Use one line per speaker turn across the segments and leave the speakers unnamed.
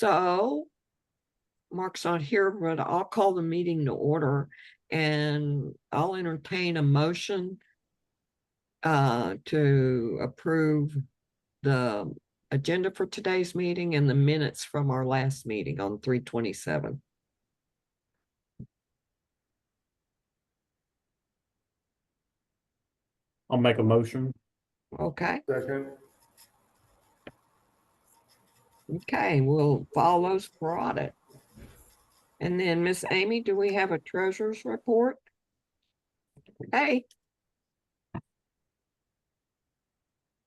So Mark's not here, but I'll call the meeting to order and I'll entertain a motion to approve the agenda for today's meeting and the minutes from our last meeting on 3/27.
I'll make a motion.
Okay.
Second.
Okay, we'll follow those for audit. And then Miss Amy, do we have a treasurer's report? Hey.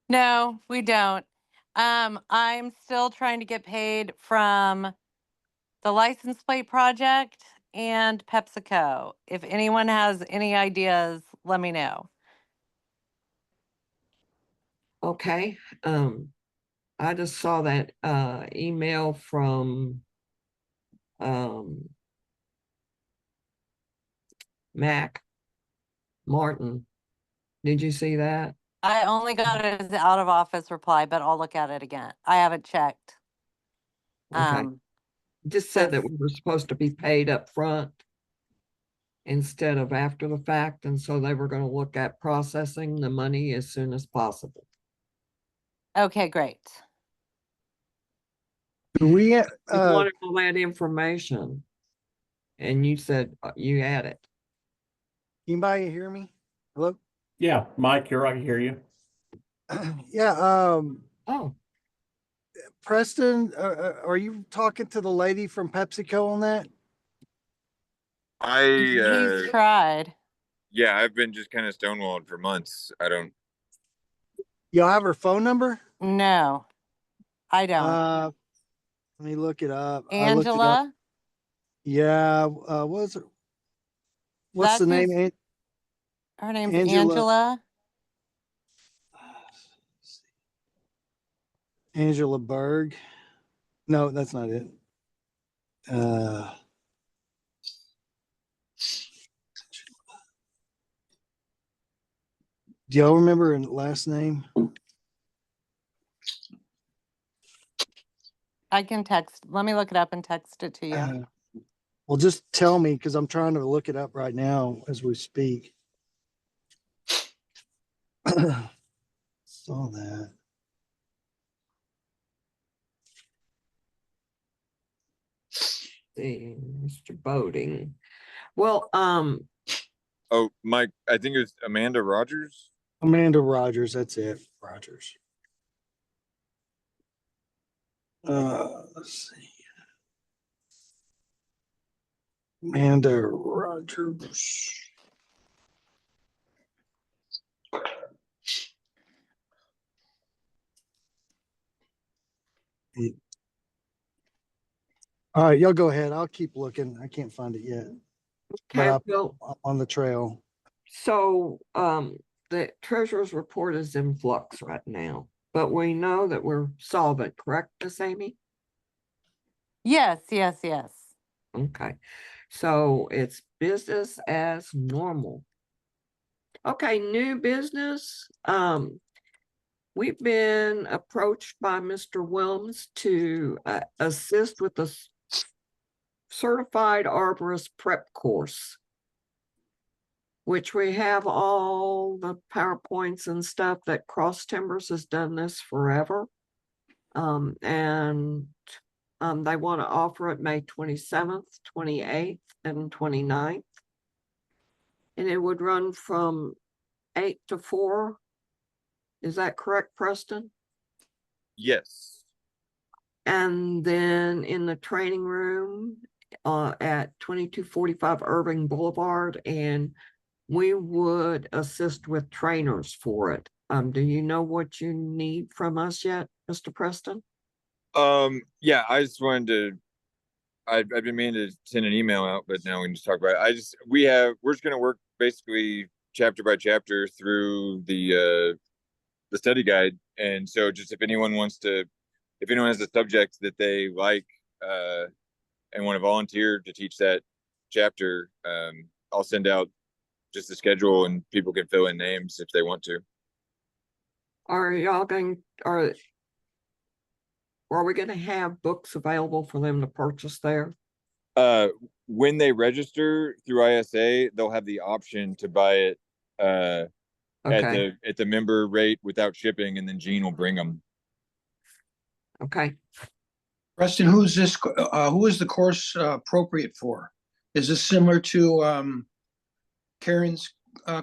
No, we don't. I'm still trying to get paid from the license plate project and PepsiCo. If anyone has any ideas, let me know.
Okay, I just saw that email from Mac Martin. Did you see that?
I only got it as an out of office reply, but I'll look at it again. I haven't checked.
Okay. Just said that we were supposed to be paid up front instead of after the fact, and so they were going to look at processing the money as soon as possible.
Okay, great.
Do we
You wanted all that information, and you said you had it.
anybody hear me? Hello?
Yeah, Mike, I can hear you.
Yeah,
Oh,
Preston, are you talking to the lady from PepsiCo on that?
He's tried.
Yeah, I've been just kind of stonewalled for months.
Y'all have her phone number?
No, I don't.
Let me look it up. I looked it up.
Angela?
Yeah, what's
That's
the name?
Her name's
Angela.
Angela.
Angela Berg. No, that's not it. Do y'all remember her last name?
I can text. Let me look it up and text it to you.
Well, just tell me because I'm trying to look it up right now as we speak. Saw that.
see, Mr. Boating. Well,
Oh, Mike, I think it's Amanda Rogers.
Amanda Rogers, that's it. Rogers. Let's see. Amanda Rogers. All right, y'all go ahead. I'll keep looking. I can't find it yet.
okay,
But
well,
I'm on the trail.
so the treasurer's report is in flux right now, but we know that we're solvent, correct, Miss Amy?
Yes, yes, yes.
Okay, so it's business as normal. Okay, new business. We've been approached by Mr. Wilms to assist with the certified arborist prep course, which we have all the PowerPoints and stuff that Cross Timbers has done this forever. And they want to offer it May 27th, 28th, and 29th. And it would run from 8 to 4. Is that correct, Preston?
Yes.
And then in the training room at 2245 Irving Boulevard, and we would assist with trainers for it. Do you know what you need from us yet, Mr. Preston?
Yeah, I just wanted to. I've been meaning to send an email out, but now we can just talk about it. We're just gonna work basically chapter by chapter through the study guide, and so just if anyone has a subject that they like and want to volunteer to teach that chapter, I'll send out just the schedule and people can fill in names if they want to.
Are y'all going, are we gonna have books available for them to purchase there?
When they register through ISA, they'll have the option to buy it at
Okay,
the member rate without shipping, and then Gene will bring them.
okay.
Preston, who is the course appropriate for? Is this similar to Karen's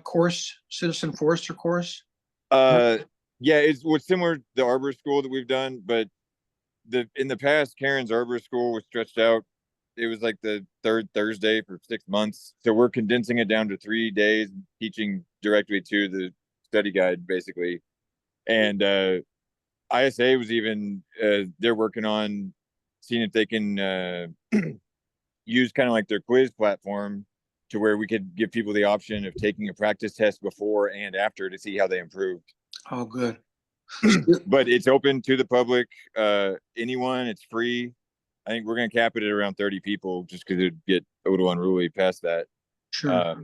course, Citizen Forester course?
Yeah, it's what's similar to the Arbor School that we've done, but in the past, Karen's Arbor School was stretched out. It was like the third Thursday for 6 months. So we're condensing it down to 3 days, teaching directly to the study guide, basically. And ISA was even they're working on seeing if they can use kind of like their quiz platform to where we could give people the option of taking a practice test before and after to see how they improved.
Oh, good.
But it's open to the public, anyone, it's free. I think we're going to cap it at around 30 people just because it'd get a little unruly past that.
Sure.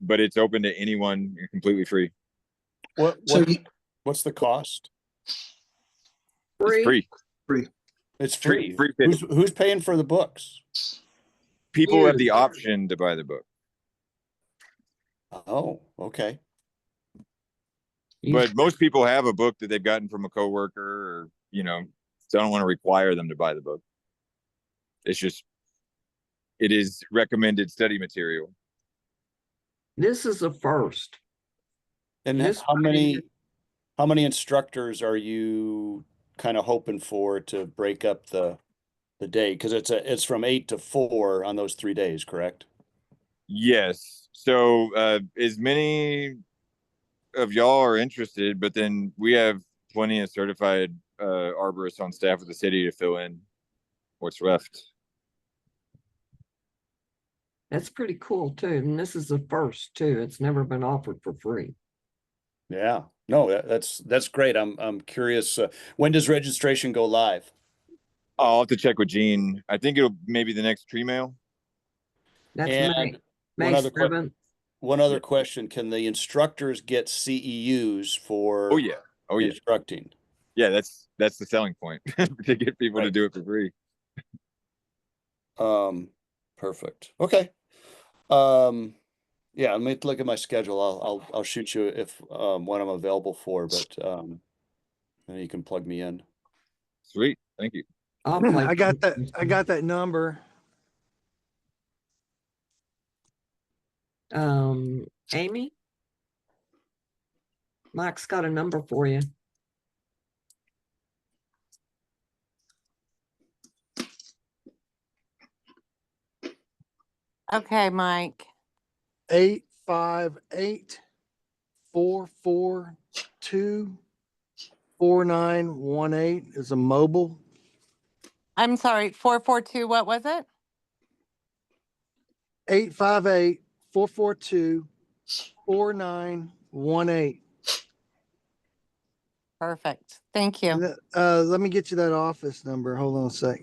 But it's open to anyone, completely free.
So
What's the cost?
It's free.
It's
Free.
free.
Free.
Who's paying for the books?
People have the option to buy the book.
Oh, okay.
But most people have a book that they've gotten from a coworker, or so I don't want to require them to buy the book. It's just, it is recommended study material.
This is a first.
And
This
how many instructors are you kind of hoping for to break up the day? Because it's from 8 to 4 on those 3 days, correct?
Yes. So as many of y'all are interested, but then we have plenty of certified arborists on staff with the city to fill in what's left.
That's pretty cool too. And this is the first too. It's never been offered for free.
Yeah. No, that's great. I'm curious. When does registration go live?
I'll have to check with Gene. I think it'll maybe the next tree mail.
That's
And
May
one other
7th.
One other question: can the instructors get CEUs for?
Oh yeah.
Instructing?
Yeah, that's the selling point to get people to do it for free.
Perfect. Okay. Yeah, let me look at my schedule. I'll shoot you if when I'm available for, but then you can plug me in.
Sweet. Thank you.
I'll play.
I got that number.
Amy? Mike's got a number for you.
Okay, Mike.
858-442-4918 is a mobile.
I'm sorry, 442, what was it?
858-442-4918.
Perfect. Thank you.
Let me get you that office number. Hold on a sec.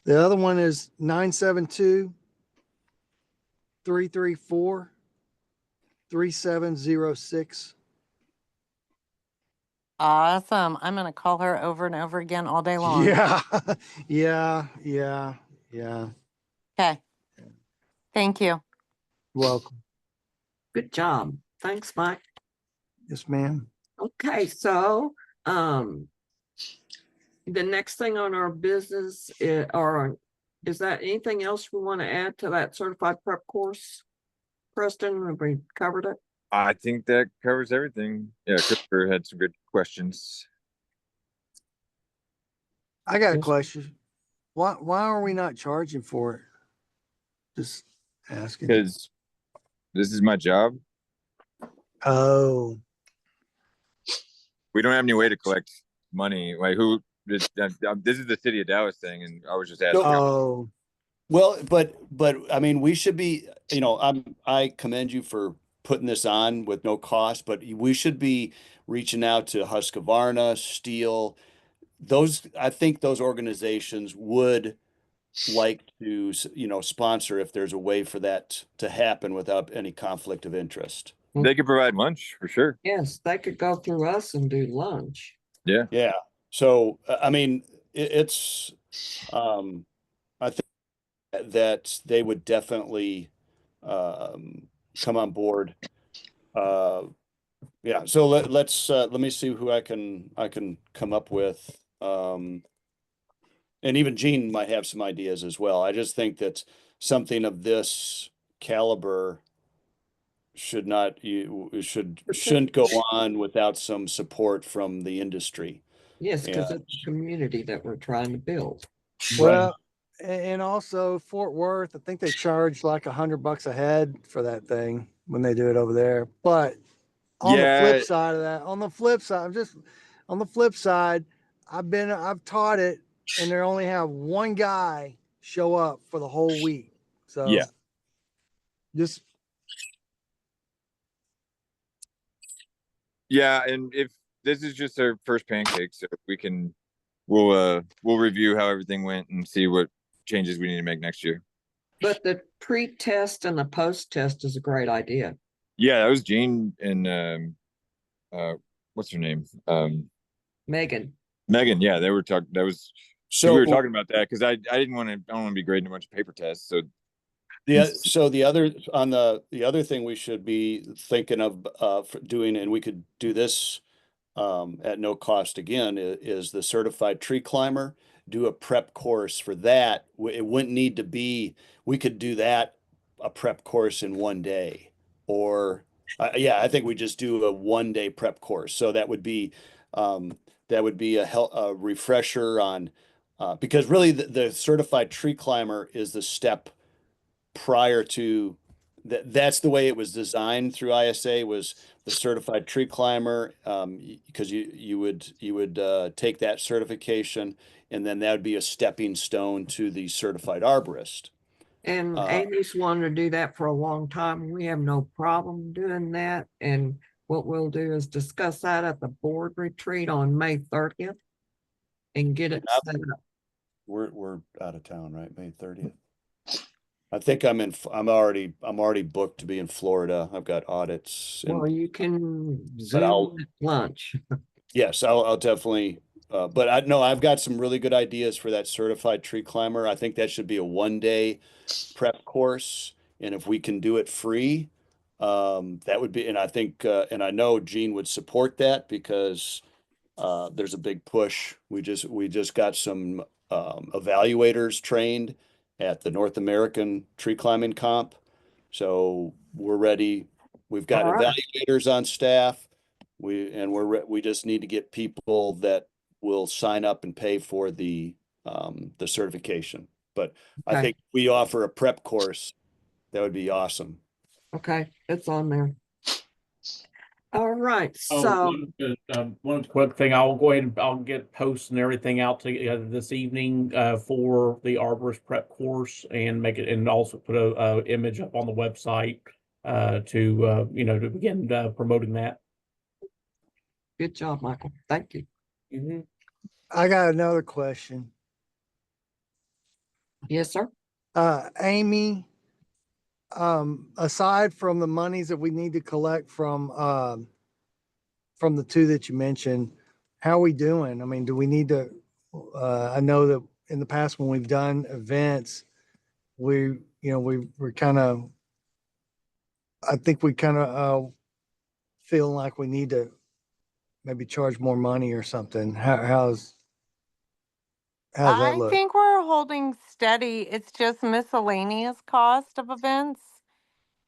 The other one is 972-334-3706.
Awesome. I'm going to call her over and over again all day long.
Yeah, yeah.
Okay. Thank you.
Welcome.
Good job. Thanks, Mike.
Yes, ma'am.
Okay, so the next thing on our business is that anything else we want to add to that certified prep course? Preston, have we covered it?
I think that covers everything. Yeah, Christopher had some good questions.
I got a
Yes.
question. Why are we not charging for it? Just asking.
Because this is my job.
Oh,
We don't have any way to collect money. Like this is the city of Dallas thing, and I was just asking.
oh,
Well, but I mean, we should be, I commend you for putting this on with no cost, but we should be reaching out to Husqvarna, Steel. I think those organizations would like to, sponsor if there's a way for that to happen without any conflict of interest.
They could provide lunch for sure.
Yes, they could go through us and do lunch.
Yeah.
Yeah. So, I mean, it's, I think that they would definitely, come on board. Uh, yeah, so let me see who I can come up with. And even Gene might have some ideas as well. I just think that something of this caliber shouldn't go on without some support from the industry.
Yes,
Yeah.
because it's a community that we're trying to build.
Well, and also Fort Worth, I think they charge like $100 a head for that thing when they do it over there. But on the flip
Yeah,
side of that, on the flip side, on the flip side, I've taught it and they only have one guy show up for the whole week. So
yeah.
just
Yeah, and if this is just our first pancake, so we'll review how everything went and see what changes we need to make next year.
But the pre-test and the post-test is a great idea.
Yeah, that was Jean and what's her name?
Megan.
Megan. Yeah, they were talking. That was
So
we were talking about that because I don't want to be grading a bunch of paper tests. So
the other thing we should be thinking of for doing, and we could do this at no cost again, is the certified tree climber. Do a prep course for that. It wouldn't need to be. We could do that a prep course in one day, or yeah, I think we just do a 1 day prep course. So that would be a refresher on because really the certified tree climber is the step prior to that. That's the way it was designed through ISA, was the certified tree climber, because you would take that certification, and then that would be a stepping stone to the certified arborist.
And Amy's wanted to do that for a long time. We have no problem doing that. And what we'll do is discuss that at the board retreat on May 30th and get it set up.
We're out of town, right? May 30th. I think I'm already booked to be in Florida. I've got audits.
Well, you can Zoom at lunch.
Yes, I'll definitely, but I've got some really good ideas for that certified tree climber. I think that should be a 1 day prep course. And if we can do it free, that would be, and I think, and I know Gene would support that because there's a big push. We just got some evaluators trained at the North American Tree Climbing Comp. So we're ready. We've got
All right.
evaluators on staff. We just need to get people that will sign up and pay for the certification. But I
Okay.
think we offer a prep course. That would be awesome.
Okay, it's on there. All right,
Oh,
so
one quick thing, I'll go ahead and I'll get posts and everything out together this evening for the arborist prep course, and make it, and also put a image up on the website to begin promoting that.
good job, Michael. Thank you.
Mm-hmm.
I got another question.
Yes, sir.
Amy, aside from the monies that we need to collect from the two that you mentioned, how are we doing? I mean, do we need to, I know that in the past when we've done events, we're kind of, I think we kind of feel like we need to maybe charge more money or something. How's that
I
look?
think we're holding steady. It's just miscellaneous cost of events.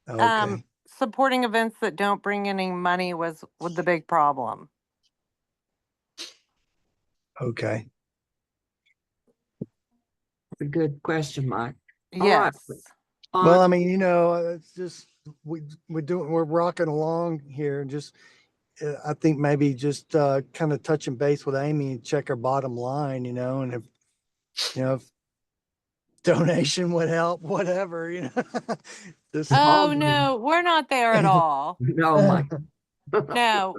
Okay.
Supporting events that don't bring any money was the big problem.
Okay.
A good question, Mike. All right.
Yes.
Well, I
On,
mean, it's just, we're rocking along here, and just, I think maybe just kind of touching base with Amy and check her bottom line, and if donation would help, whatever, just
Oh
on-
no, we're not there at all.
no, Mike.
No,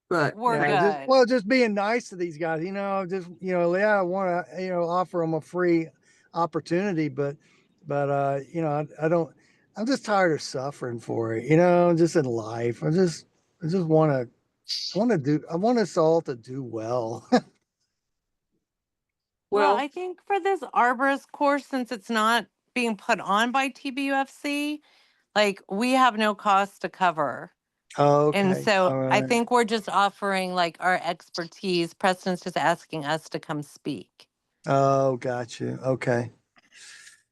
But
we're
thank-
good.
just being nice to these guys, yeah, I want to, offer them a free opportunity, but I don't, I'm just tired of suffering for it, just in life. I just want us all to do well.
Well,
Well,
I think for this arborist course, since it's not being put on by TBUFC, like we have no cost to cover.
Oh,
And
okay,
so
all
I
right.
think we're just offering like our expertise. Preston's just asking us to come speak.
Oh, got you. Okay.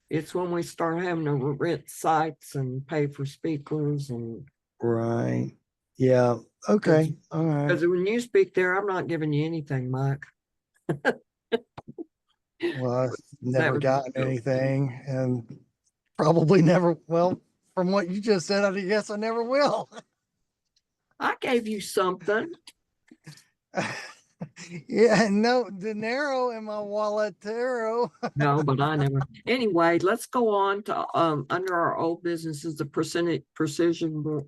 it's when we start having to rent sites and pay for speakers and
Right. Yeah. Okay. All right.
because when you speak there, I'm not giving you anything, Mike.
Well, I've never
was a
gotten
joke.
anything and probably never, well, from what you just said, I guess I never will.
I gave you something.
Yeah, no dinero in my walletero.
No, but I never. Anyway, let's go on to under our old businesses, the precision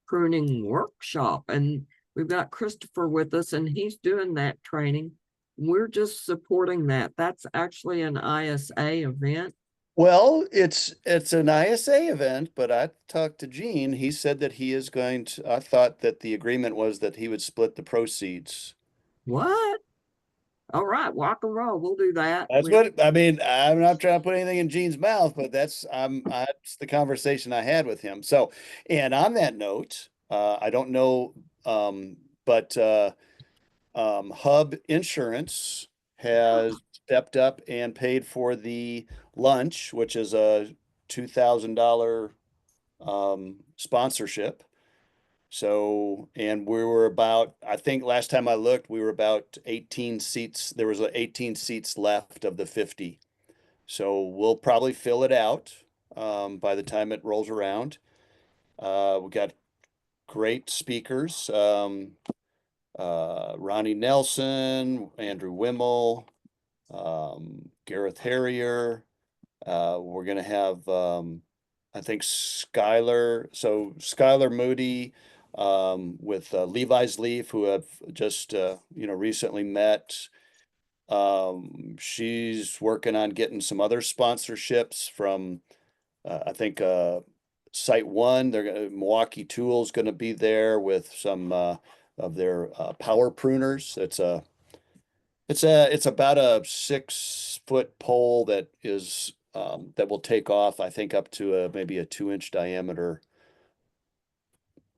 pruning workshop, and we've got Christopher with us, and he's doing that training. We're just supporting that. That's actually an ISA event.
Well, it's an ISA event, but I talked to Gene. He said that he is going to, I thought that the agreement was that he would split the proceeds.
What? All right, rock and roll. We'll do that.
That's what I mean. I'm not trying to put anything in Gene's mouth, but that's the conversation I had with him. So, and on that note, I don't know, but Hub Insurance has stepped up and paid for the lunch, which is a $2,000 sponsorship. So, and we were about, I think last time I looked, we were about 18 seats. There was 18 seats left of the 50. So we'll probably fill it out by the time it rolls around. We got great speakers. Ronnie Nelson, Andrew Wimmel, Gareth Harrier. We're gonna have I think Skylar Moody with Levi's Leaf, who have just recently met. She's working on getting some other sponsorships from I think Site One. Milwaukee Tools going to be there with some of their power pruners. It's about a 6-foot pole that is that will take off, I think, up to maybe a 2-inch diameter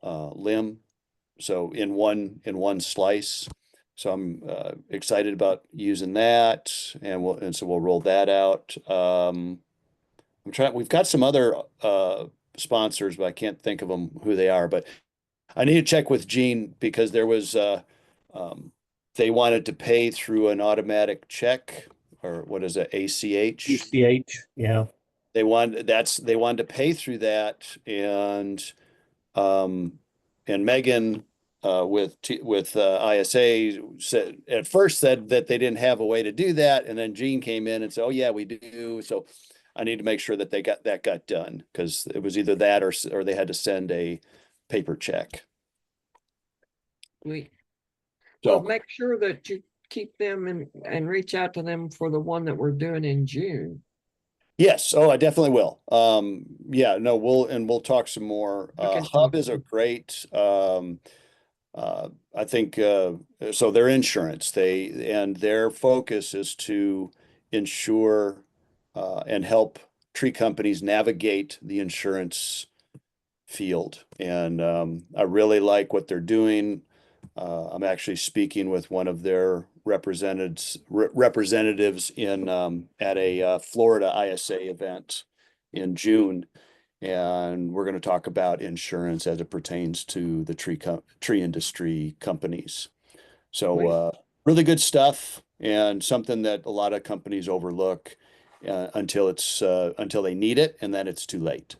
limb. So in one slice. So I'm excited about using that, and so we'll roll that out. We've got some other sponsors, but I can't think of them who they are. But I need to check with Gene because there was they wanted to pay through an automatic check, or what is it, ACH?
UCH, yeah.
They wanted to pay through that, and Megan with ISA said that they didn't have a way to do that, and then Gene came in and said, "Oh yeah, we do." So I need to make sure that that got done, because it was either that or they had to send a paper check.
Well,
So
make sure that you keep them and reach out to them for the one that we're doing in June.
yes, I definitely will. Yeah, no, we'll talk some more. Hub is a great I think so their insurance, and their focus is to ensure and help tree companies navigate the insurance field. And I really like what they're doing. I'm actually speaking with one of their representatives in at a Florida ISA event in June, and we're going to talk about insurance as it pertains to the tree industry companies. So really good stuff, and something that a lot of companies overlook until they need it, and then it's too late.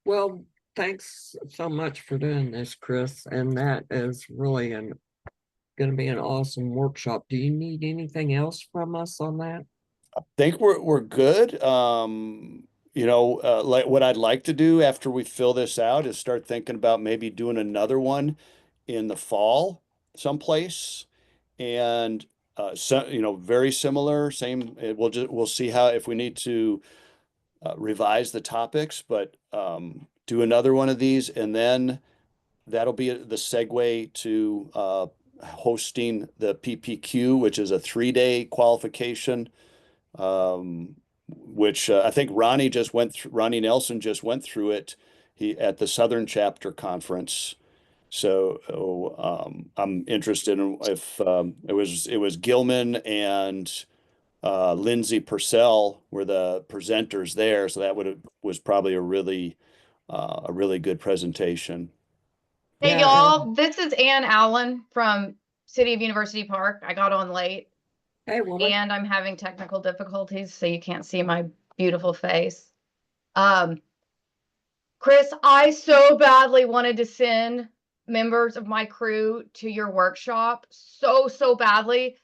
Well, thanks so much for doing this, Chris. And that is really going to be an awesome workshop. Do you need anything else from us on that?
I think we're good. Like what I'd like to do after we fill this out is start thinking about maybe doing another one in the fall someplace, and so very similar, same. We'll see how, if we need to revise the topics, but do another one of these, and then that'll be the segue to hosting the PPQ, which is a 3-day qualification, which I think Ronnie Nelson just went through it at the Southern Chapter Conference. So I'm interested in if it was Gilman and Lindsay Purcell were the presenters there, so that was probably a really good presentation.
Hey
Yeah,
y'all, this is Ann Allen from City of University Park. I got on late
hey, woman.
and I'm having technical difficulties, so you can't see my beautiful face. Chris, I so badly wanted to send members of my crew to your workshop, so badly.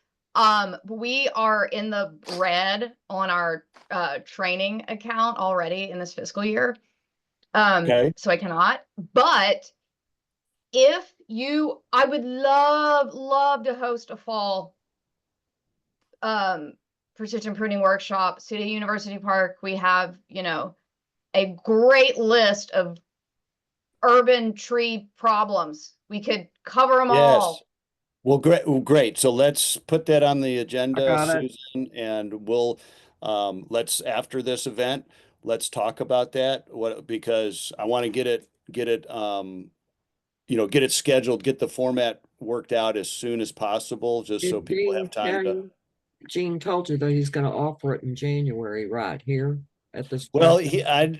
We are in the red on our training account already in this fiscal year.
Okay.
So I cannot, but if you, I would love to host a fall precision pruning workshop. City University Park, we have, you know, a great list of urban tree problems. We could cover them
Yes.
all.
Well, great. So let's put that on the
I
agenda,
got it.
Susan, and we'll let's after this event, let's talk about that. Because I want to get it get it scheduled, get the format worked out as soon as possible, just so
Did
people
Gene
have time
tell
to.
you? Gene told you that he's gonna offer it in January, right here at this.
Well,
chapter?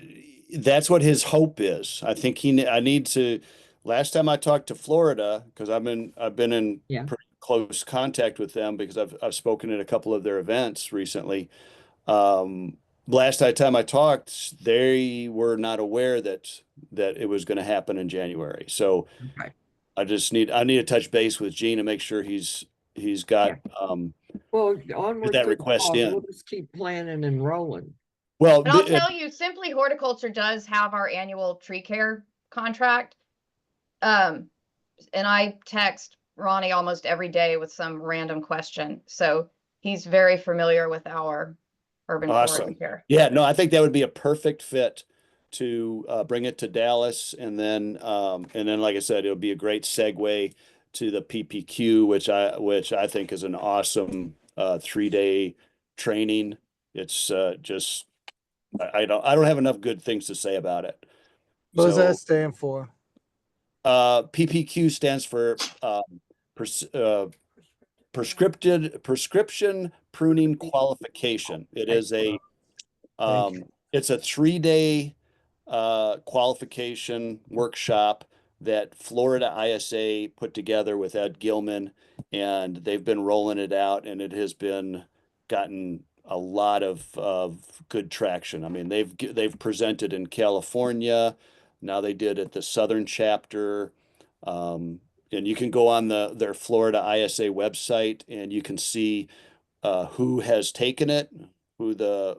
that's what his hope is. I think I need to, last time I talked to Florida, because I've been in
Yeah.
pretty close contact with them because I've spoken at a couple of their events recently. Last time I talked, they were not aware that it was going to happen in January. So
Okay.
I need to touch base with Gene and make sure he's got
Well, onward
that
to the
request
cause. We'll
in.
just keep planning and rolling.
Well,
And I'll tell you, Simply Horticulture does have our annual tree care contract. And I text Ronnie almost every day with some random question. So he's very familiar with our urban forest
awesome.
care.
Yeah, no, I think that would be a perfect fit to bring it to Dallas, and then like I said, it'll be a great segue to the PPQ, which I think is an awesome 3-day training. It's just I don't have enough good things to say about it.
What does
So
that stand for?
PPQ stands for prescription pruning qualification. It is a it's a 3-day qualification workshop that Florida ISA put together with Ed Gilman, and they've been rolling it out, and it has gotten a lot of good traction. I mean, they've presented in California. Now they did at the Southern chapter. And you can go on their Florida ISA website and you can see who has taken it, who the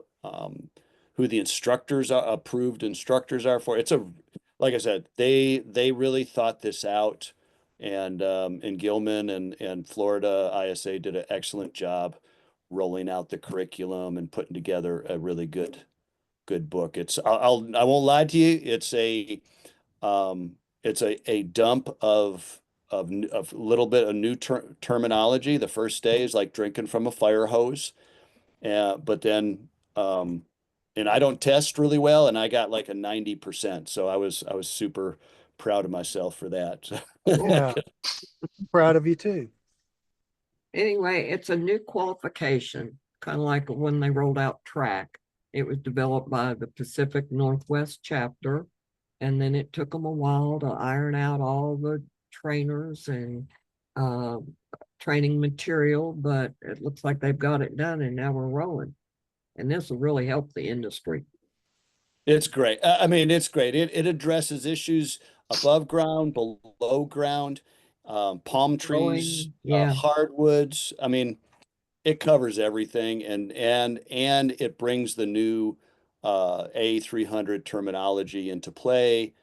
instructors are, approved instructors are for. Like I said, they really thought this out, and Gilman and Florida ISA did an excellent job rolling out the curriculum and putting together a really good book. I won't lie to you, it's a dump of a little bit of new terminology. The first day is like drinking from a fire hose. But then, and I don't test really well, and I got like a 90%. So I was super proud of myself for that.
Yeah, proud of you too.
Anyway, it's a new qualification, kind of like when they rolled out track. It was developed by the Pacific Northwest chapter, and then it took them a while to iron out all the trainers and training material, but it looks like they've got it done, and now we're rolling. And this will really help the industry.
It's great. I mean, it's great. It addresses issues above ground, below ground, palm trees,
Growing, yeah.
hardwoods. I mean, it covers everything, and it brings the new A300 terminology into play.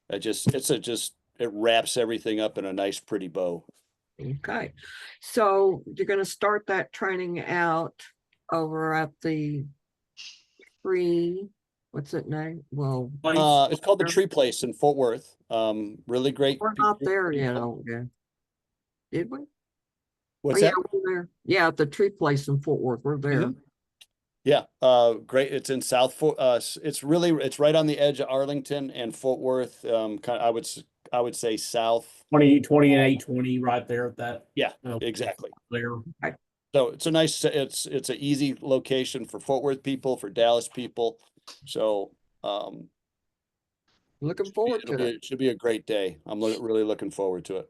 It wraps everything up in a nice, pretty bow.
Okay, so you're going to start that training out over at the tree. What's it name? Well,
It's called the Tree Place in Fort Worth. Really great.
we're not there yet. Oh, yeah. Did we?
What's
yeah,
that?
we're there. Yeah, at the tree place in Fort Worth, we're there.
Mhm. Yeah, great. It's in South Fort, it's right on the edge of Arlington and Fort Worth. I would say south.
20 and 820 right there at that.
Yeah,
uh,
exactly.
There.
So it's a nice, it's an easy location for Fort Worth people, for Dallas people. So,
Looking forward to it.
it should be a great day. I'm really looking forward to it.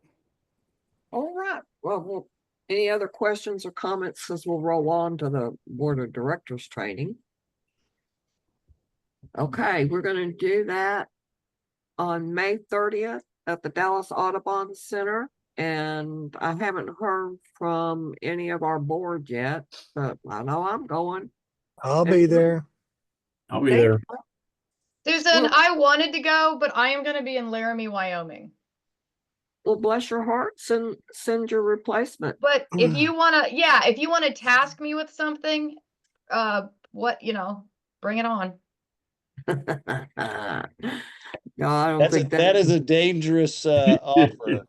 All right. Well, any other questions or comments as we'll roll on to the Board of Directors training? Okay, we're gonna do that on May 30th at the Dallas Audubon Center. And I haven't heard from any of our board yet, but I know I'm going.
I'll be there.
I'll be
Thank
there.
Susan,
Well-
I wanted to go, but I am gonna be in Laramie, Wyoming.
Well, bless your hearts and send your replacement.
But if you wanna, yeah, if you wanna task me with something, bring it on.
No, I don't think
That is a dangerous, offer.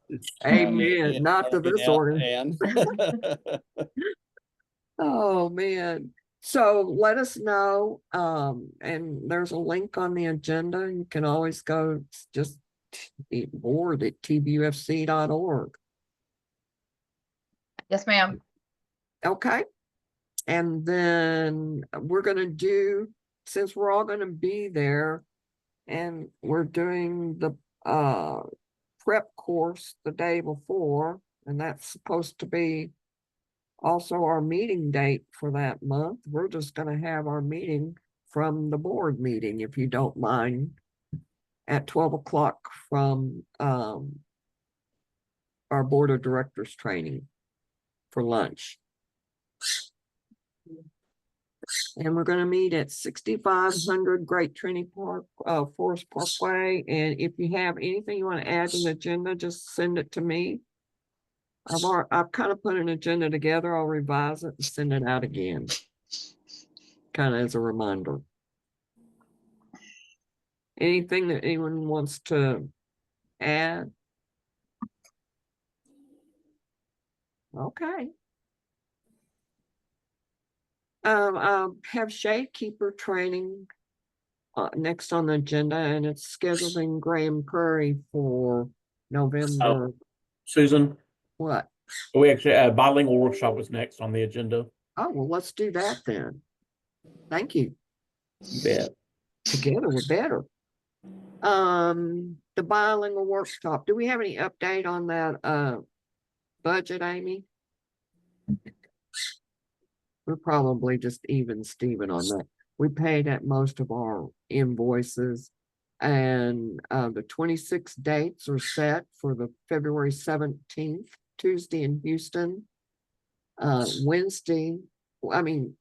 Amen. Not to this organ.
And
Oh, man. So let us know. And there's a link on the agenda. You can always go just board at tbufc.org.
Yes, ma'am.
Okay. And then we're gonna do, since we're all gonna be there, and we're doing the prep course the day before, and that's supposed to be also our meeting date for that month. We're just gonna have our meeting from the board meeting, if you don't mind, at 12 o'clock from our Board of Directors training for lunch. And we're gonna meet at 6500 Great Trinity Park, Forest Parkway. And if you have anything you want to add to the agenda, just send it to me. I've kind of put an agenda together. I'll revise it and send it out again. Kind of as a reminder. Anything that anyone wants to add? Okay. Have Shade Keeper training next on the agenda, and it's scheduled in Graham Prairie for November.
Susan,
What?
we actually, bilingual workshop was next on the agenda.
Oh, well, let's do that then. Thank you.
You bet.
Together we're better. The bilingual workshop. Do we have any update on that budget, Amy? We're probably just even Steven on that. We paid at most of our invoices, and the 26 dates are set for the February 17th, Tuesday in Houston. Wednesday, the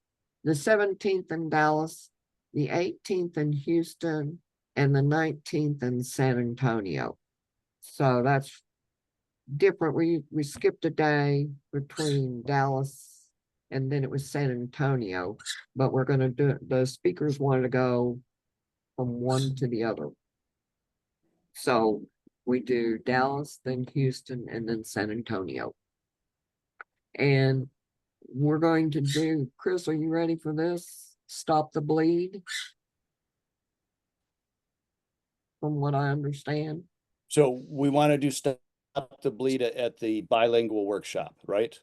17th in Dallas, the 18th in Houston, and the 19th in San Antonio. So that's different. We skipped a day between Dallas and then it was San Antonio, but we're gonna do it. The speakers wanted to go from one to the other. So we do Dallas, then Houston, and then San Antonio. And we're going to do, Chris, are you ready for this? Stop the bleed. From what I understand.
so we want to do Stop the Bleed at the bilingual workshop, right?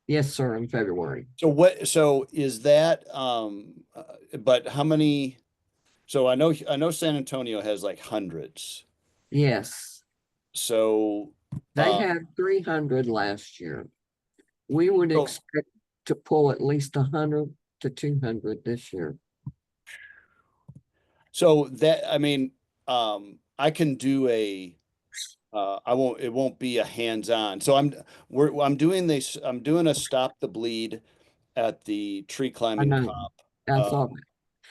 Yes, sir, in February.
So is that, but how many, so I know San Antonio has like hundreds.
Yes,
So,
they had 300 last year. We would
Oh.
expect to pull at least 100 to 200 this year.
so that, I can do it won't be a hands-on. So I'm doing a Stop the Bleed at the tree
I
climbing
know,
comp.
I saw that.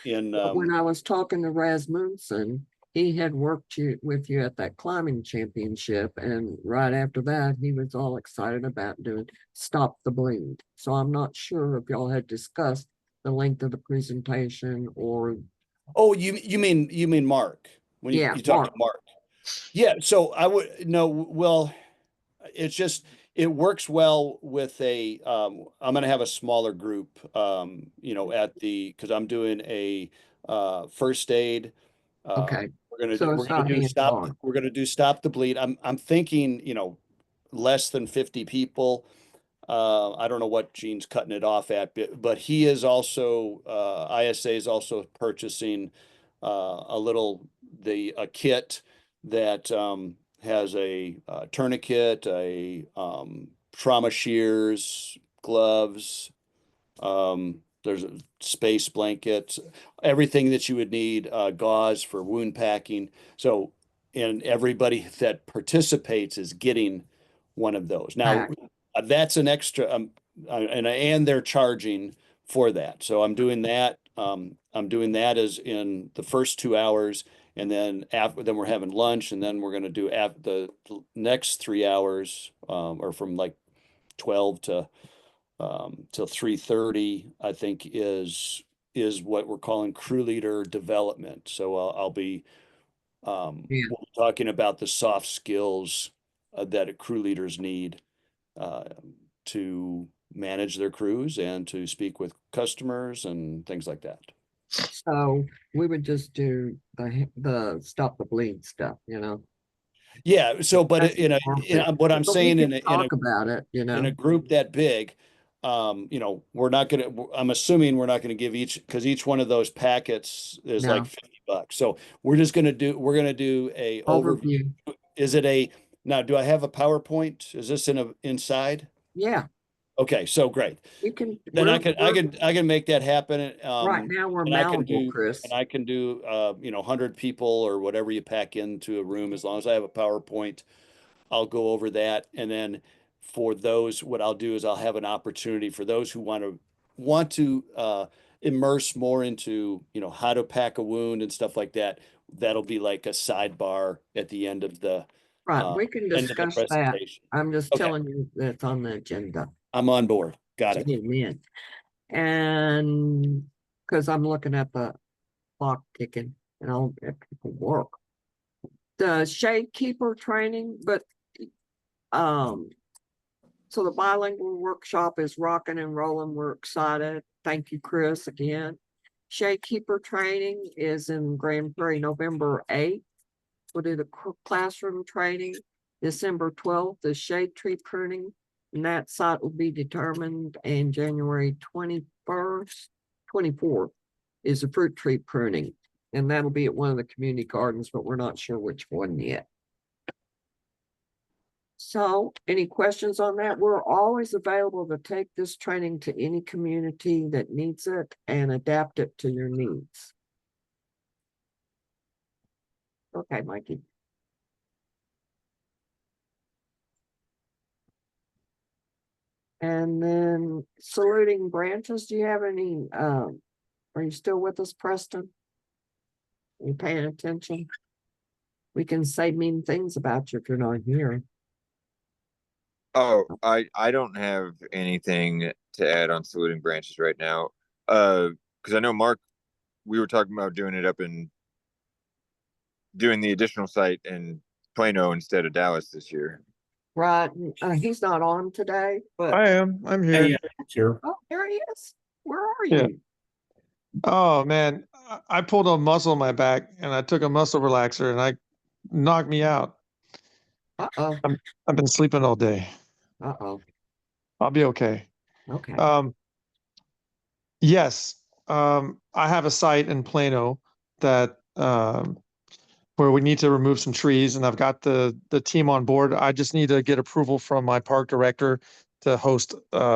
In,
But when I was talking to Rasmussen, he had worked with you at that climbing championship, and right after that, he was all excited about doing Stop the Bleed. So I'm not sure if y'all had discussed the length of the presentation or.
oh, you mean Mark, when
Yeah,
you talk to Mark. Yeah, so I would, no, well, it's just, it works well with I'm gonna have a smaller group, because I'm doing a first aid.
Okay.
We're
So it's not hands-on.
we're gonna do stop the bleed. I'm thinking, less than 50 people. I don't know what Gene's cutting it off at, but he is also, ISA is also purchasing a kit that has a tourniquet, a trauma shears, gloves. There's a space blanket, everything that you would need, gauze for wound packing. So, and everybody that participates is getting one of those. Now,
Pack.
that's an extra, and they're charging for that. So I'm doing that. I'm doing that as in the first 2 hours, and then then we're having lunch, and then we're going to do the next 3 hours, or from like 12 to till 3:30, I think is what we're calling crew leader development. So I'll be
Yeah.
we'll be talking about the soft skills that crew leaders need uh, to manage their crews and to speak with customers and things like that.
So we would just do the stop the bleed stuff,
Yeah. So, but
That's
what I'm
But we
saying
can talk about it,
in a group that big, we're not gonna, I'm assuming we're not gonna give because each one of those packets is
No.
like $50. So we're gonna do a overview.
Overview.
Now, do I have a PowerPoint? Is this inside?
Yeah,
Okay, so great.
we can.
Then I can make that happen.
Right now we're
and I can
malleable,
do,
Chris.
and I can do, 100 people or whatever you pack into a room, as long as I have a PowerPoint. I'll go over that. And then for those, what I'll do is I'll have an opportunity for those who want to immerse more into, how to pack a wound and stuff like that. That'll be like a sidebar at the end of the
Right, we can
end of the
discuss that.
presentation.
I'm just
Okay.
telling you that's on the agenda.
I'm on board. Got it.
Amen. And because I'm looking at the clock ticking and I'll get people work. The shade keeper training, but so the bilingual workshop is rocking and rolling. We're excited. Thank you, Chris, again. Shade keeper training is in Grand Prairie, November 8th. We'll do the classroom training. December 12th is shade tree pruning, and that site will be determined. And January 21st, 24th is the fruit tree pruning, and that'll be at one of the community gardens, but we're not sure which one yet. So, any questions on that? We're always available to take this training to any community that needs it and adapt it to your needs. Okay, Mikey. And then saluting branches, do you have any, are you still with us, Preston? Are you paying attention? We can say mean things about you if you're not here.
Oh, I don't have anything to add on saluting branches right now. Because I know Mark, we were talking about doing the additional site in Plano instead of Dallas this year.
Right, he's not on today, but
I am. I'm
Hey,
here.
yeah, sure.
oh, there he is. Where are
Yeah.
you?
Oh man, I pulled a muscle in my back and I took a muscle relaxer and I knocked me out.
Uh-oh.
I've been sleeping all day.
Uh-oh.
I'll be okay.
Okay.
Yes. I have a site in Plano that where we need to remove some trees, and I've got the team on board. I just need to get approval from my park director to host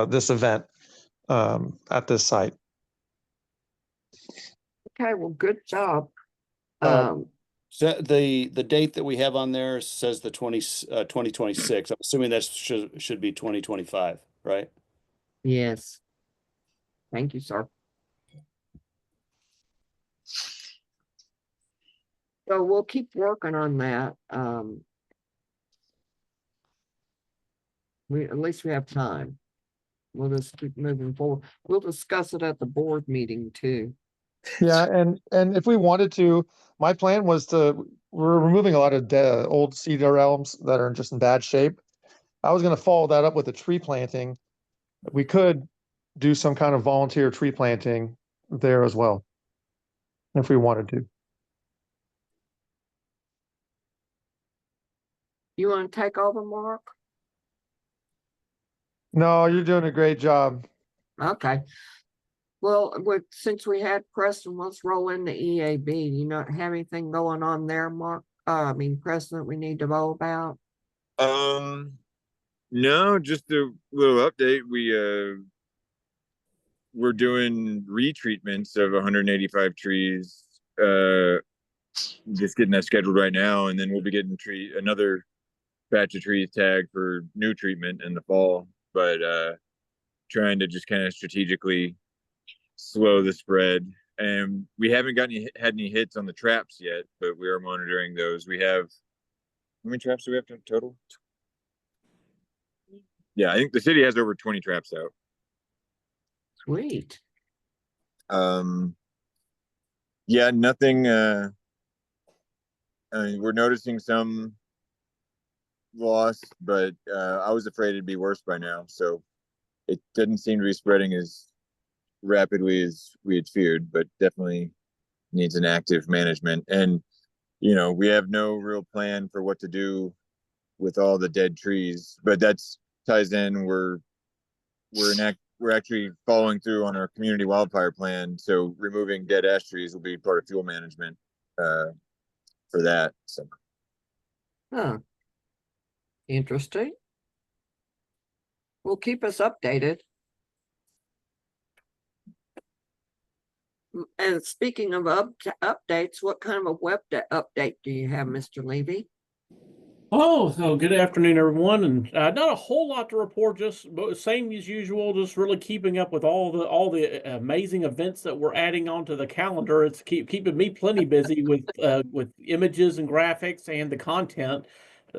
this event at this site.
Okay, well, good job.
So the date that we have on there says the 2026. I'm assuming that should be 2025, right?
Yes. Thank you, sir. So we'll keep working on that. At least we have time. We'll just keep moving forward. We'll discuss it at the board meeting too.
Yeah, and if we wanted to, my plan was we're removing a lot of old cedar elms that are just in bad shape. I was gonna follow that up with a tree planting. We could do some kind of volunteer tree planting there as well, if we wanted to.
You want to take over, Mark?
No, you're doing a great job.
Okay. Well, since we had Preston, let's roll into EAB. You not have anything going on there, Mark? Preston, we need to know about?
No, just a little update. We're doing retreatments of 185 trees. Just getting that scheduled right now, and then we'll be getting another batch of trees tagged for new treatment in the fall. But trying to just kind of strategically slow the spread. And we haven't had any hits on the traps yet, but we are monitoring those. We have, how many traps do we have total? Yeah, I think the city has over 20 traps out.
Sweet.
Yeah, nothing. We're noticing some loss, but I was afraid it'd be worse by now. So it didn't seem to be spreading as rapidly as we had feared, but definitely needs an active management. And we have no real plan for what to do with all the dead trees, but that's ties in. We're actually following through on our community wildfire plan. So removing dead ash trees will be part of fuel management for that. So,
Huh. Interesting. Well, keep us updated. And speaking of updates, what kind of a web update do you have, Mr. Levy?
Oh, so good afternoon, everyone, and not a whole lot to report. Just same as usual. Just really keeping up with all the amazing events that we're adding onto the calendar. It's keeping me plenty busy with images and graphics and the content.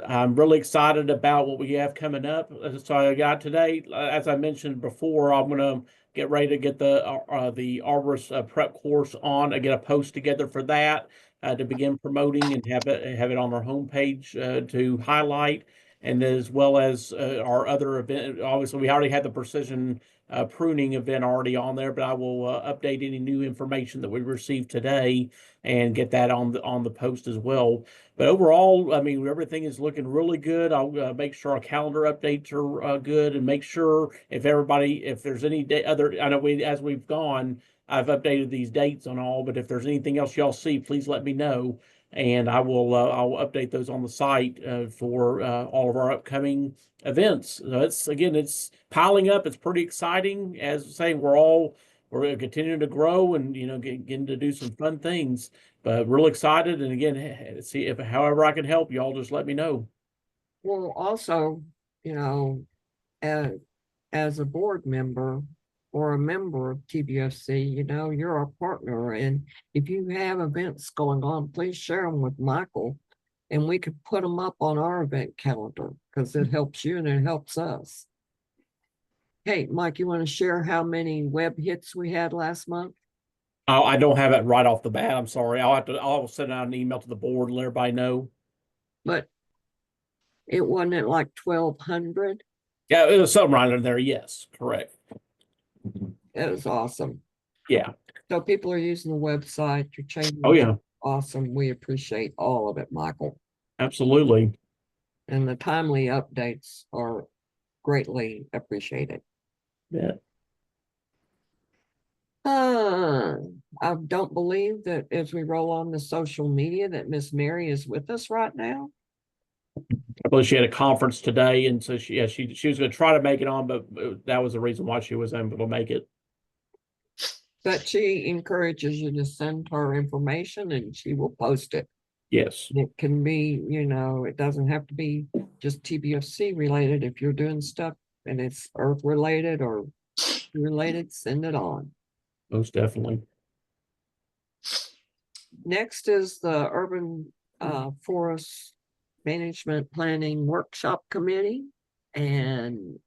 I'm really excited about what we have coming up. So I got today, as I mentioned before, I'm gonna get ready to get the arborist prep course on. I get a post together for that. To begin promoting and have it on our homepage to highlight, and as well as our other event. Obviously, we already had the precision pruning event already on there, but I will update any new information that we received today and get that on the post as well. But overall, everything is looking really good. I'll make sure our calendar updates are good, and make sure if there's any other, I know as we've gone, I've updated these dates on all, but if there's anything else y'all see, please let me know, and I'll update those on the site for all of our upcoming events. So it's piling up. It's pretty exciting. As I say, we're continuing to grow and getting to do some fun things. But real excited, and again, see if however I can help y'all, just let me know.
Well, also, as a board member or a member of TBUFC, you're our partner. And if you have events going on, please share them with Michael, and we could put them up on our event calendar because it helps you and it helps us. Hey, Mike, you want to share how many web hits we had last month?
I don't have it right off the bat. I'm sorry. I'll send out an email to the board and let everybody know.
But it wasn't at like 1,200.
Yeah, it was something right in there. Yes, correct.
It was awesome.
Yeah.
So people are using the website. You're changing.
Oh yeah.
Awesome. We appreciate all of it, Michael.
Absolutely.
And the timely updates are greatly appreciated.
Yeah.
I don't believe that as we roll on the social media that Miss Mary is with us right now.
I believe she had a conference today, and so she was going to try to make it on, but that was the reason why she was able to make it.
But she encourages you to send her information, and she will post it.
Yes.
It can be, it doesn't have to be just TBFC related. If you're doing stuff and it's earth related or related, send it on.
Most definitely.
Next is the Urban Forest Management Planning Workshop Committee, and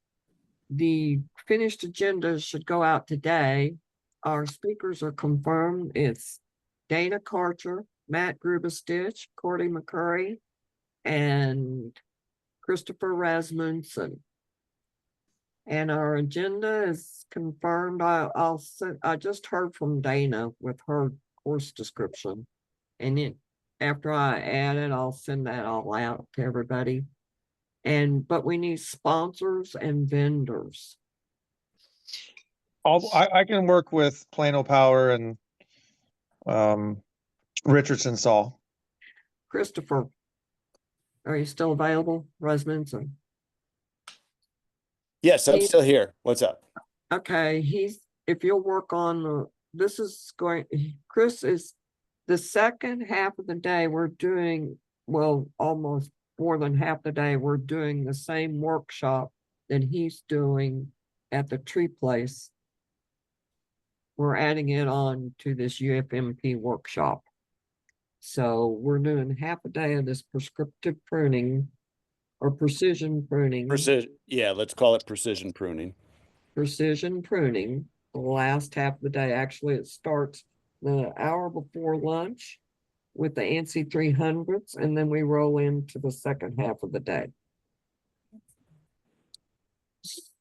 the finished agenda should go out today. Our speakers are confirmed. It's Dana Karcher, Matt Grubestich, Cordy McCurry, and Christopher Rasmussen. And our agenda is confirmed. I'll send, I just heard from Dana with her course description. And then after I add it, I'll send that all out to everybody. But we need sponsors and vendors.
I can work with Plano Power and Richardson Saul.
Christopher, are you still available? Rasmussen.
Yes, I'm
He-
still here. What's up?
Okay, if you'll work on Chris is the second half of the day, we're doing, well, almost more than half the day, we're doing the same workshop that he's doing at the tree place. We're adding it on to this UFMP workshop. So we're doing half a day of this prescriptive pruning or precision pruning.
Yeah, let's call it precision pruning.
Precision pruning, the last half of the day. Actually, it starts the hour before lunch with the ANSI 300s, and then we roll into the second half of the day.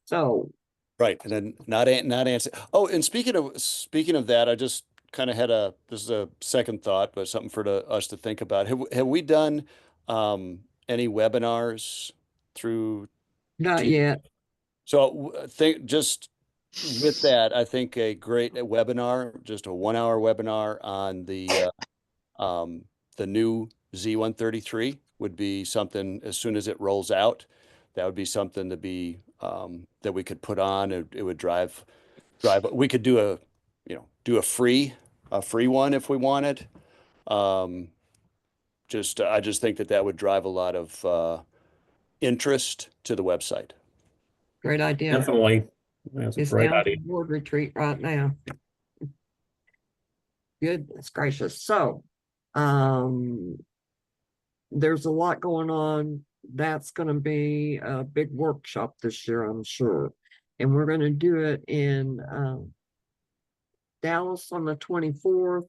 So,
Right, and then not answer. Oh, and speaking of that, I just kind of had this is a second thought, but something for us to think about. Have we done any webinars through?
not yet.
So just with that, I think a great webinar, just a 1 hour webinar on the new Z133 would be something as soon as it rolls out. That would be something to be that we could put on. It would drive. We could do a free one if we wanted. I just think that would drive a lot of interest to the website.
Great idea.
Definitely. That's a
It's
great
down
idea.
to board retreat right now. Goodness gracious. So, there's a lot going on. That's going to be a big workshop this year, I'm sure. And we're going to do it in Dallas on the 24th,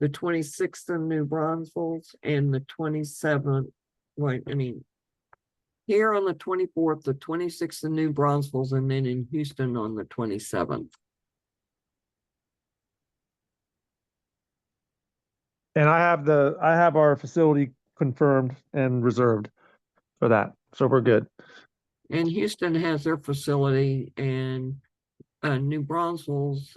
the 26th in New Braunfels, and the 27th. Here on the 24th, the 26th in New Braunfels, and then in Houston on the 27th.
And I have our facility confirmed and reserved for that. So we're good.
And Houston has their facility, and New Braunfels,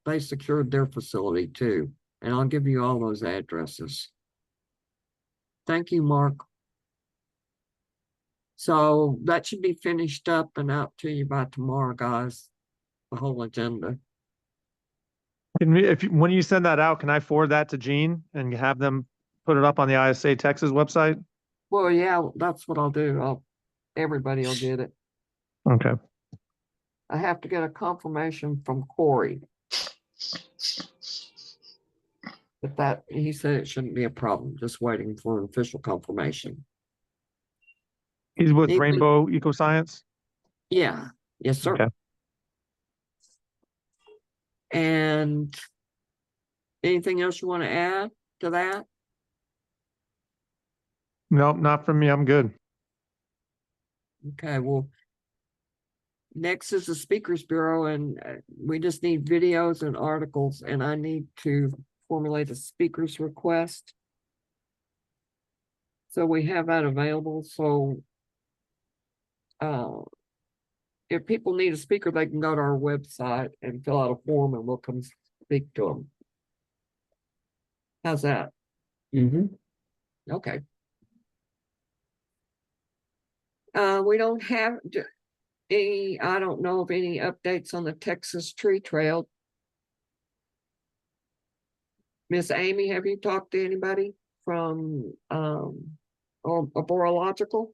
they secured their facility too. And I'll give you all those addresses. Thank you, Mark. So that should be finished up and out to you by tomorrow, guys. The whole agenda.
When you send that out, can I forward that to Gene and have them put it up on the ISA Texas website?
Well, yeah, that's what I'll do. Everybody will get it.
Okay.
I have to get a confirmation from Corey. But he said it shouldn't be a problem, just waiting for an official confirmation.
He's with Rainbow Ecoscience?
Yeah, yes, sir.
Okay.
And anything else you want to add to that?
Nope, not from me. I'm good.
Okay, well, next is the Speakers Bureau, and we just need videos and articles, and I need to formulate a speaker's request. So we have that available. So if people need a speaker, they can go to our website and fill out a form, and we'll come speak to them. How's that?
Mm-hmm.
Okay. We don't have I don't know of any updates on the Texas Tree Trail. Miss Amy, have you talked to anybody from or Borological?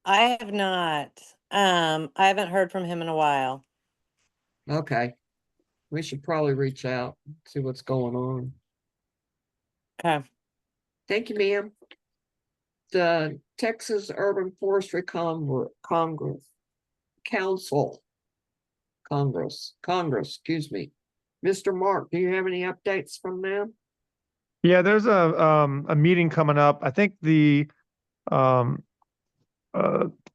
I have not. I haven't heard from him in a while.
Okay. We should probably reach out, see what's going on.
Okay.
Thank you, ma'am. The Texas Urban Forestry Congress, excuse me. Mr. Mark, do you have any updates from them?
Yeah, there's a meeting coming up. I think the um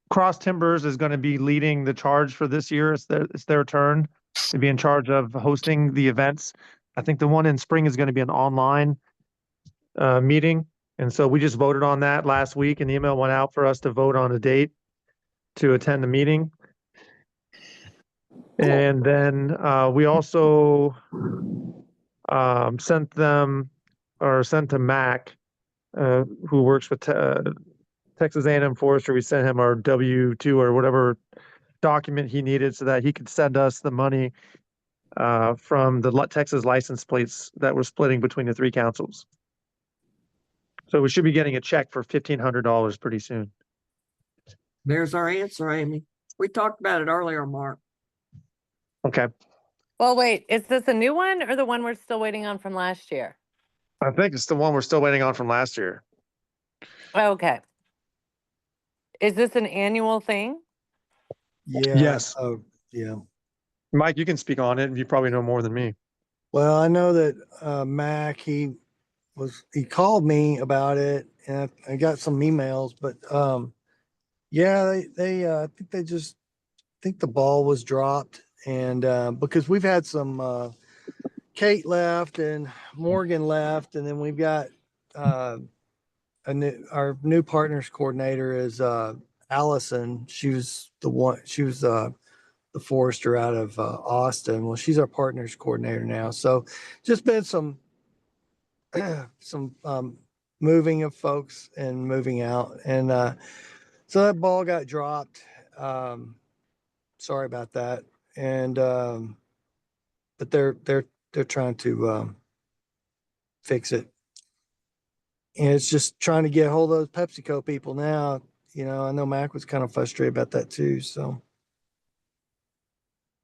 Cross Timbers is going to be leading the charge for this year. It's their turn to be in charge of hosting the events. I think the one in spring is going to be an online meeting. And so we just voted on that last week. An email went out for us to vote on a date to attend the meeting. And then we also sent to Mac, who works with Texas A&M Forestry. We sent him our W-2 or whatever document he needed so that he could send us the money from the Texas license plates that we're splitting between the three councils. So we should be getting a check for $1,500 pretty soon.
There's our answer, Amy. We talked about it earlier, Mark.
Okay.
Well, wait, is this a new one or the one we're still waiting on from last year?
I think it's the one we're still waiting on from last year.
Okay. Is this an annual thing?
Yeah.
Yes.
Oh, yeah.
Mike, you can speak on it. You probably know more than me.
Well, I know that Mac, he called me about it, and I got some emails, but yeah, they I think the ball was dropped, and because we've had some Kate left and Morgan left, and then we've got our new partners coordinator is Allison. She was the forester out of Austin. Well, she's our partners coordinator now. So just been some moving of folks and moving out, and so that ball got dropped. Sorry about that. And but they're trying to fix it, and it's just trying to get a hold of those PepsiCo people now. I know Mac was kind of frustrated about that too. So,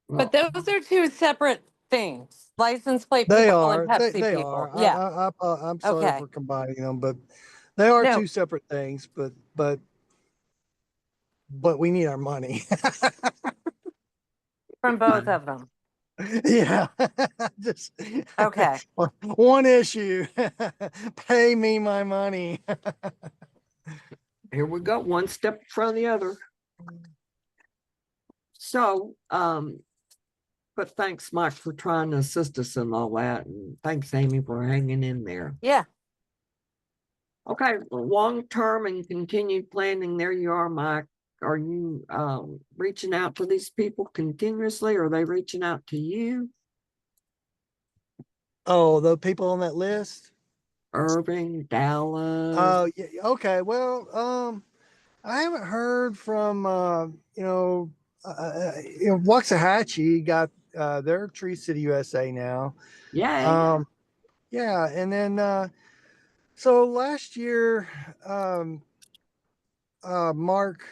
But those are two separate things. License plate
they
people
are.
and Pepsi
They
people.
are.
Yeah.
I'm sorry
Okay.
for combining them, but they are
No.
two separate things. But we need our money.
From both of them.
Yeah. Just
Okay.
one issue. Pay me my money.
Here we go, one step in front of the other. So, but thanks, Mike, for trying to assist us in all that. And thanks, Amy, for hanging in there.
Yeah.
Okay, long-term and continued planning. There you are, Mike. Are you reaching out to these people continuously? Or are they reaching out to you?
Oh, the people on that list?
Irving, Dallas.
Oh, yeah. Okay. Well, I haven't heard from Waxahachie got their Tree City USA now.
Yeah.
Yeah, and then so last year, Mark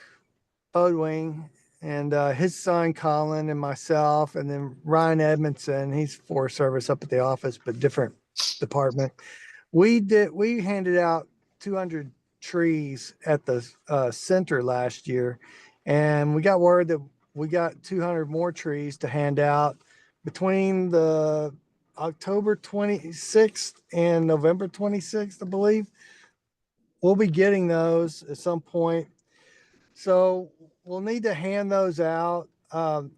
Bodwing and his son Colin and myself, and then Ryan Edmondson, he's Forest Service up at the office, but different department. We handed out 200 trees at the center last year, and we got word that we got 200 more trees to hand out between the October 26th and November 26th, I believe. We'll be getting those at some point. So we'll need to hand those out. You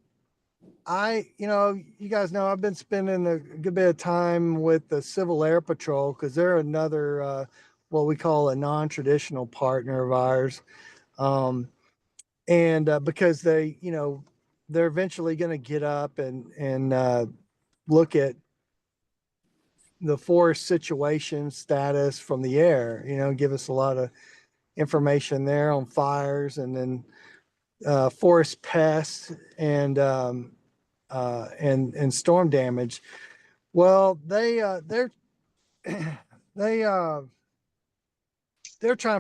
guys know I've been spending a good bit of time with the Civil Air Patrol because they're another, what we call a non-traditional partner of ours. And because they're eventually going to get up and look at the forest situation status from the air, give us a lot of information there on fires and then forest pests and storm damage. Well, they're trying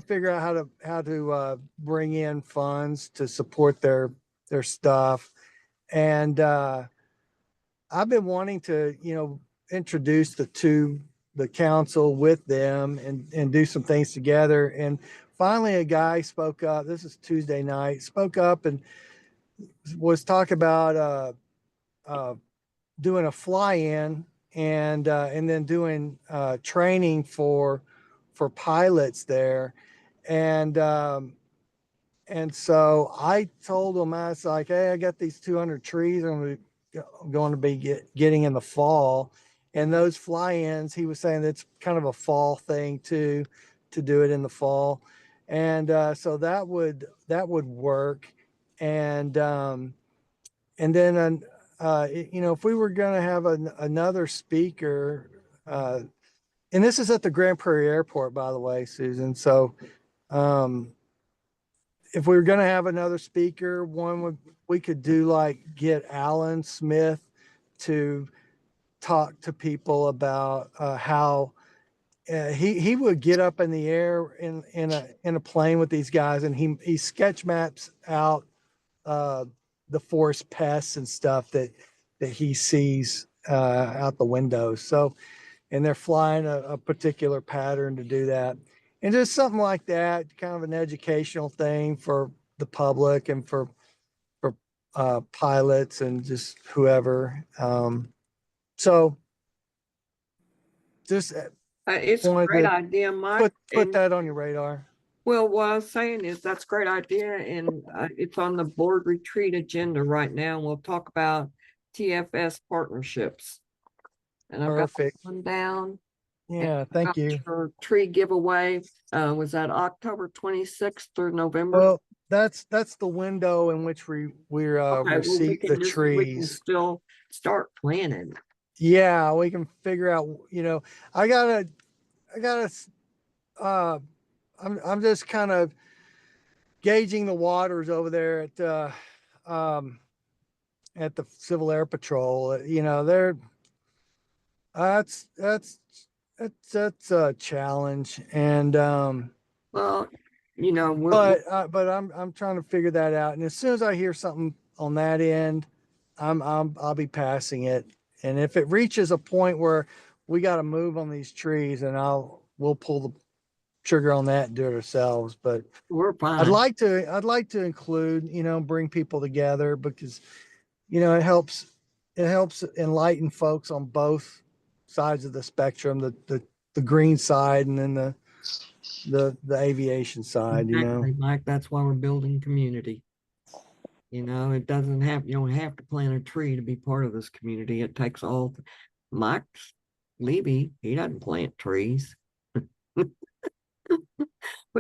to figure out how to bring in funds to support their stuff, and I've been wanting to introduce the council with them and do some things together. And finally, a guy spoke up. This is Tuesday night. Spoke up and was talking about doing a fly-in and then doing training for pilots there. And so I told them, I was like, hey, I got these 200 trees I'm going to be getting in the fall. And those fly-ins, he was saying that's kind of a fall thing too, to do it in the fall. And so that would work. And then, you know, if we were going to have another speaker, and this is at the Grand Prairie Airport, by the way, Susan. So, if we were going to have another speaker, we could do like get Alan Smith to talk to people about how he would get up in the air in a plane with these guys, and he sketch maps out the forest pests and stuff that he sees out the window. So, and they're flying a particular pattern to do that. And just something like that, kind of an educational thing for the public and for pilots and just whoever. So just
It's a
wanted
great
to
idea, Mike.
put
And
that on your radar.
well, what I was saying is that's a great idea, and it's on the board retreat agenda right now. We'll talk about TFS partnerships. And I've got
Perfect.
one down.
Yeah, thank you.
Your tree giveaway was that October 26th through November?
Well, that's the window in which we
Okay, well, we
receive the
can we can
trees.
still start planning.
Yeah, we can figure out, you know, I gotta, I'm just kind of gauging the waters over there at the Civil Air Patrol. You know, that's a challenge. And,
Well, you know,
but I'm trying to figure that out. And as soon as I hear something on that end, I'll be passing it. And if it reaches a point where we got to move on these trees, and we'll pull the trigger on that and do it ourselves. But
we're fine.
I'd like to include, you know, bring people together, because, you know, it helps enlighten folks on both sides of the spectrum, the green side and then the aviation side, you know.
Exactly, Mike. That's why we're building community. You know, you don't have to plant a tree to be part of this community. It takes all. Mike Levy, he doesn't plant trees. But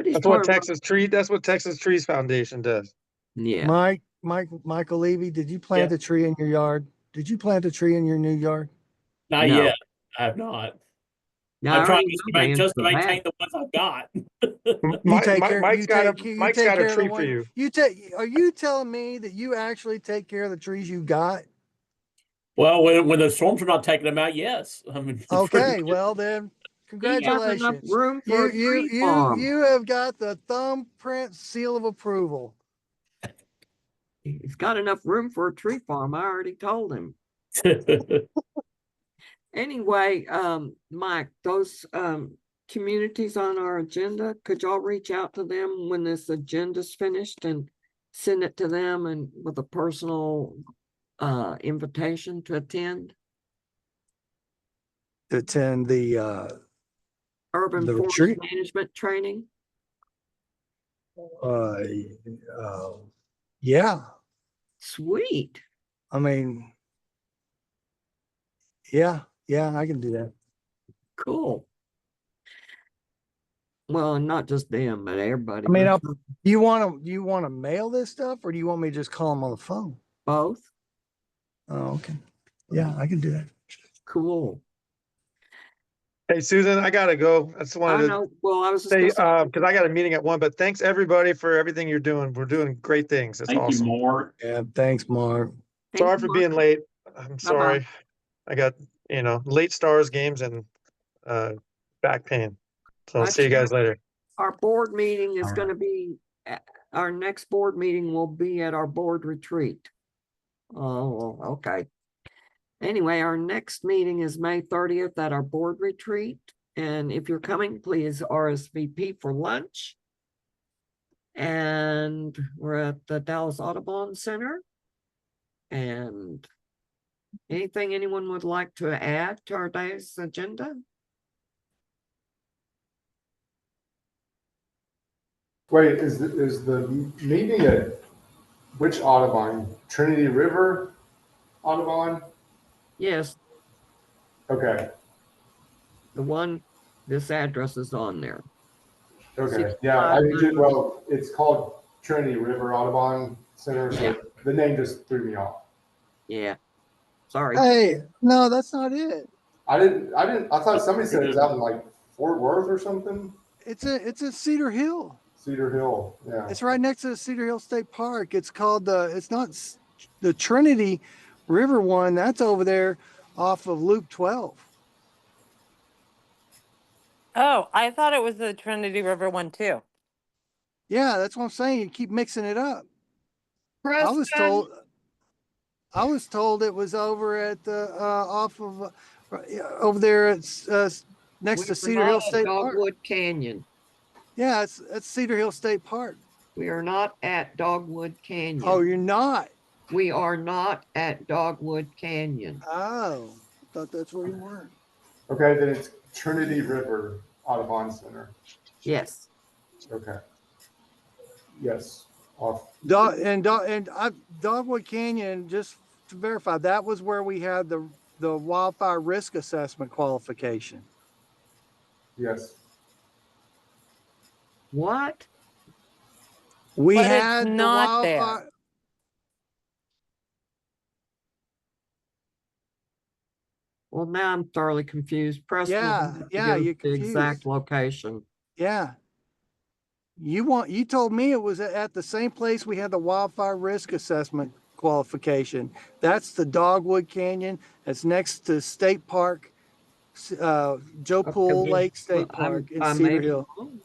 he's
That's what
part of,
That's what Texas Trees Foundation does.
yeah.
Michael Levy, did you plant
Yeah.
a tree in your yard? Did you plant a tree in your new yard?
Not
No.
yet. I have not.
No, I
I'm trying
already
just to
know the answer
maintain
to
the ones I've got.
You take care.
Mike's got a tree for
one.
you.
Are you telling me that you actually take care of the trees you got?
Well, when the storms are not taking them out, yes. I mean,
Okay, well then,
He has enough
congratulations.
room for a tree farm.
You have got the thumbprint seal of approval.
He's got enough room for a tree farm. I already told him. Anyway, Mike, those communities on our agenda, could y'all reach out to them when this agenda's finished and send it to them and with a personal invitation to attend?
To attend the
Urban
the
forest
retreat?
management training?
Yeah.
Sweet.
I mean, yeah, I can do that.
Cool. Well, and not just them, but everybody.
I mean, do you want to mail this stuff, or do you want me to just call them on the phone?
Both.
Oh, okay. Yeah, I can do that.
Cool.
Hey, Susan, I gotta go. I just
I
wanted to
know. Well, I was just
say,
gonna say,
because I got a meeting at 1, but thanks everybody for everything you're doing. We're doing great things. It's
Thank
awesome.
you, Mark.
Yeah, thanks, Mark.
thank
Sorry
you,
for
Mark.
being late. I'm
Bye-bye.
sorry. I got, late Stars games and back pain. So I'll see you guys later.
Our board meeting is
All
going to be, our next board meeting will be at our board retreat. Oh, okay. Anyway, our next meeting is May 30th at our board retreat. And if you're coming, please RSVP for lunch. And we're at the Dallas Audubon Center. And Anything anyone would like to add to our day's agenda?
Wait, is the meeting at which Audubon? Trinity River Audubon?
Yes,
Okay,
the one, this address is on there.
okay. Yeah, well, it's called Trinity River Audubon Center, so
Yeah.
the name just threw me off.
Yeah, sorry.
Hey, no, that's not it.
I thought somebody said it was out in like Fort Worth or something.
It's a Cedar Hill.
Cedar Hill, yeah.
It's right next to the Cedar Hill State Park. It's called it's not the Trinity River one. That's over there off of Loop 12.
Oh, I thought it was the Trinity River one too.
Yeah, that's what I'm saying. You keep mixing it up. I was told it was over at the off of over there at next to Cedar Hill State Park.
Dogwood Canyon.
Yeah, it's Cedar Hill State Park.
We are not at Dogwood Canyon.
Oh, you're not.
We are not at Dogwood Canyon.
Oh, I thought that's where you were.
Okay, then it's Trinity River Audubon Center.
Yes.
Okay. Yes. Off.
Dogwood Canyon, just to verify, that was where we had the wildfire risk assessment qualification.
Yes.
What?
We
But it's
had the
not there.
wildfire.
Well, now I'm thoroughly confused. Preston,
Yeah,
you have to
yeah,
give
you're
us the exact
confused.
location.
Yeah. You told me it was at the same place we had the wildfire risk assessment qualification. That's the Dogwood Canyon. It's next to State Park, Joe Pool Lake State Park in
I may
Cedar
be
Hill.
wrong.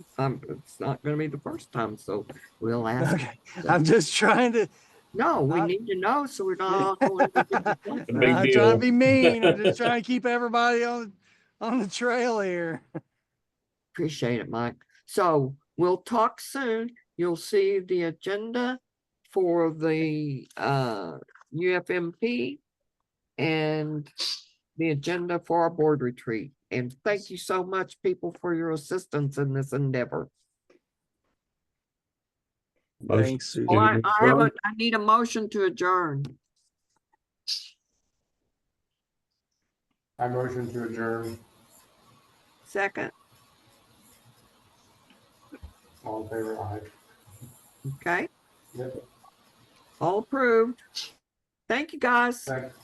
It's not going to be the first time, so we'll ask.
Okay. I'm just trying to.
No, we need to know so we're not all over the place.
A big
I'm
deal.
trying to be mean. I'm just trying to keep everybody on the trail here.
Appreciate it, Mike. So we'll talk soon. You'll see the agenda for the UFMP and the agenda for our board retreat. And thank you so much, people, for your assistance in this endeavor.
Thanks, Susan.
Well, I need a motion to adjourn.
I motion to adjourn.
Second,
All in favor, aye.
okay?
Yep.
All approved. Thank you, guys.
Thanks.